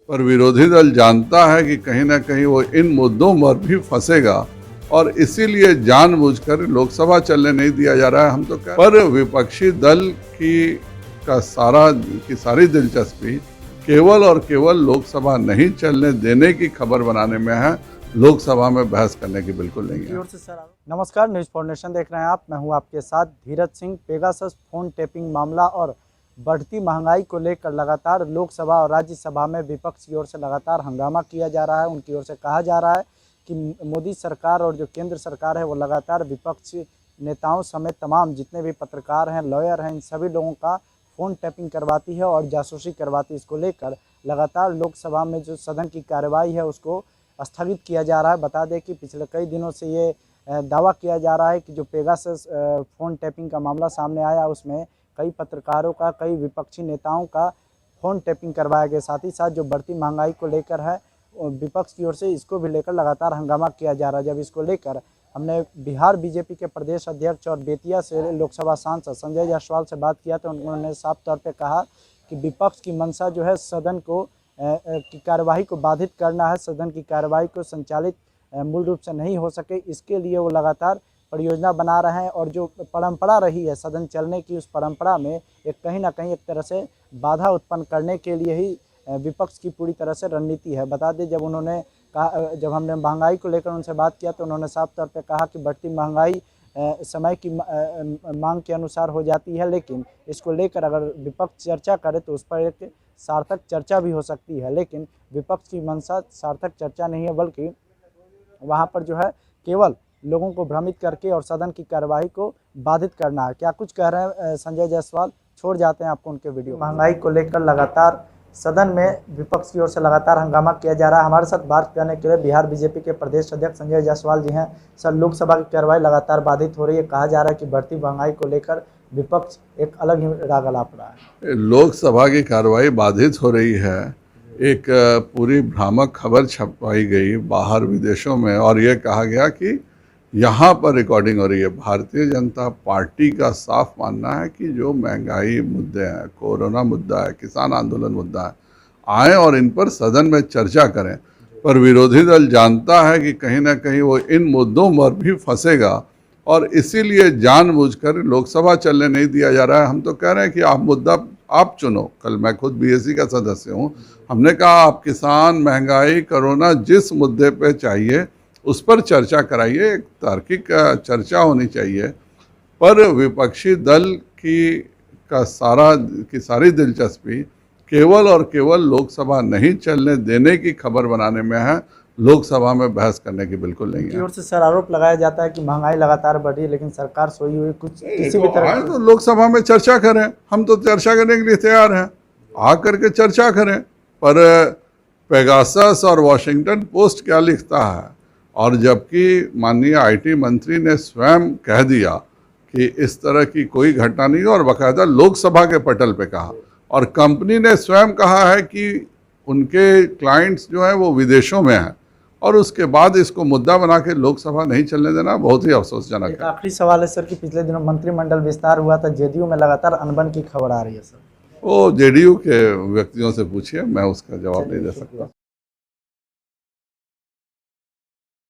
पर विरोधी दल जानता है कि कहीं ना कहीं वो इन मुद्दों पर भी फंसेगा और इसीलिए जानबूझकर लोकसभा चलने नहीं दिया जा रहा है। हम तो पर विपक्षी दल की सारी दिलचस्पी केवल और केवल लोकसभा नहीं चलने देने की खबर बनाने में है, लोकसभा में बहस करने की बिल्कुल नहीं है। नमस्कार, न्यूज़ फाउंडेशन देख रहे हैं आप। मैं हूं आपके साथ Dheeraj Singh. Pegasus phone tapping मामला और बढ़ती महंगाई को लेकर लगातार लोकसभा और राज्यसभा में विपक्ष की ओर से लगातार हंगामा किया जा रहा है। उनकी ओर से कहा जा रहा है कि मोदी सरकार और जो केंद्र सरकार है वो लगातार विपक्ष नेताओं समेत तमाम जितने भी पत्रकार हैं, लॉयर हैं, इन सभी लोगों का फ़ोन टैपिंग करवाती है और जासूसी करवाती है। इसको लेकर लगातार लोकसभा में जो सदन की कार्रवाई है उसको स्थगित किया जा रहा है। बता दें कि पिछले कई दिनों से ये दावा किया जा रहा है कि जो पेगासस फ़ोन टैपिंग का मामला सामने आया उसमें कई पत्रकारों का, कई विपक्षी नेताओं का फ़ोन टैपिंग करवाया गया। साथ ही साथ जो बढ़ती महंगाई को लेकर है विपक्ष की ओर से इसको भी लेकर लगातार हंगामा किया जा रहा है। जब इसको लेकर हमने बिहार बीजेपी के प्रदेश अध्यक्ष और बेतिया से लोकसभा सांसद संजय जायसवाल से बात किया तो उन्होंने साफ तौर पे कहा कि विपक्ष की मंशा जो है सदन को की कार्यवाही को बाधित करना है, सदन की कार्यवाही को संचालित मूल रूप से नहीं हो सके, इसके लिए वो लगातार परियोजना बना रहे हैं। और जो परंपरा रही है सदन चलने की, उस परंपरा में एक कहीं ना कहीं एक तरह से बाधा उत्पन्न करने के लिए ही विपक्ष की पूरी तरह से रणनीति है। बता दें जब जब हमने महंगाई को लेकर उनसे बात किया तो उन्होंने साफ तौर पे कहा कि बढ़ती महंगाई समय की मांग के अनुसार हो जाती है, लेकिन इसको लेकर अगर विपक्ष चर्चा करे तो उस पर एक सार्थक चर्चा भी हो सकती है। लेकिन विपक्ष की मंशा सार्थक चर्चा नहीं है, बल्कि वहाँ पर जो है केवल लोगों को भ्रमित करके और सदन की कार्यवाही को बाधित करना है। क्या कुछ कह रहे हैं संजय जायसवाल, छोड़ जाते हैं आपको उनके वीडियो। महंगाई को लेकर लगातार सदन में विपक्ष की ओर से लगातार हंगामा किया जा रहा है। हमारे साथ बात करने के लिए बिहार बीजेपी के प्रदेश अध्यक्ष संजय जायसवाल जी हैं। सर, लोकसभा की कार्रवाई लगातार बाधित हो रही है। कहा जा रहा है कि बढ़ती महंगाई को लेकर विपक्ष एक अलग ही राग अलाप रहा है। लोकसभा की कार्रवाई बाधित हो रही है, एक पूरी भ्रामक खबर छपवाई गई बाहर विदेशों में और ये कहा गया कि यहाँ पर रिकॉर्डिंग हो रही है। भारतीय जनता पार्टी का साफ मानना है कि जो महंगाई मुद्दे हैं, कोरोना मुद्दा है, किसान आंदोलन मुद्दा है, आए और इन पर सदन में चर्चा करें। पर विरोधी दल जानता है कि कहीं ना कहीं वो इन मुद्दों पर भी फंसेगा और इसीलिए जानबूझकर लोकसभा चलने नहीं दिया जा रहा है। हम तो कह रहे हैं कि आप मुद्दा आप चुनो। कल मैं खुद बीएससी का सदस्य हूँ, हमने कहा आप किसान, महंगाई, कोरोना, जिस मुद्दे पे चाहिए उस पर चर्चा कराइए, एक तार्किक चर्चा होनी चाहिए। पर विपक्षी दल की सारी दिलचस्पी केवल और केवल लोकसभा नहीं चलने देने की खबर बनाने में है, लोकसभा में बहस करने की बिल्कुल नहीं है। ओर से सर आरोप लगाया जाता है कि महंगाई लगातार बढ़ी है लेकिन सरकार सोई हुई कुछ किसी भी तरह तो लोकसभा में चर्चा करें। हम तो चर्चा करने के लिए तैयार हैं, आ करके चर्चा करें। पर पेगासस और वॉशिंगटन पोस्ट क्या लिखता है, और जबकि माननीय आईटी मंत्री ने स्वयं कह दिया कि इस तरह की कोई घटना नहीं है और बाकायदा लोकसभा के पटल पे कहा, और कंपनी ने स्वयं कहा है कि उनके क्लाइंट्स जो हैं वो विदेशों में हैं, और उसके बाद इसको मुद्दा बना के लोकसभा नहीं चलने देना बहुत ही अफसोसजनक है। आखिरी सवाल है सर कि पिछले दिनों मंत्रिमंडल विस्तार हुआ था, जेडीयू में लगातार अनबन की खबर आ रही है सर। वो जेडीयू के व्यक्तियों से पूछिए, मैं उसका जवाब नहीं दे सकता।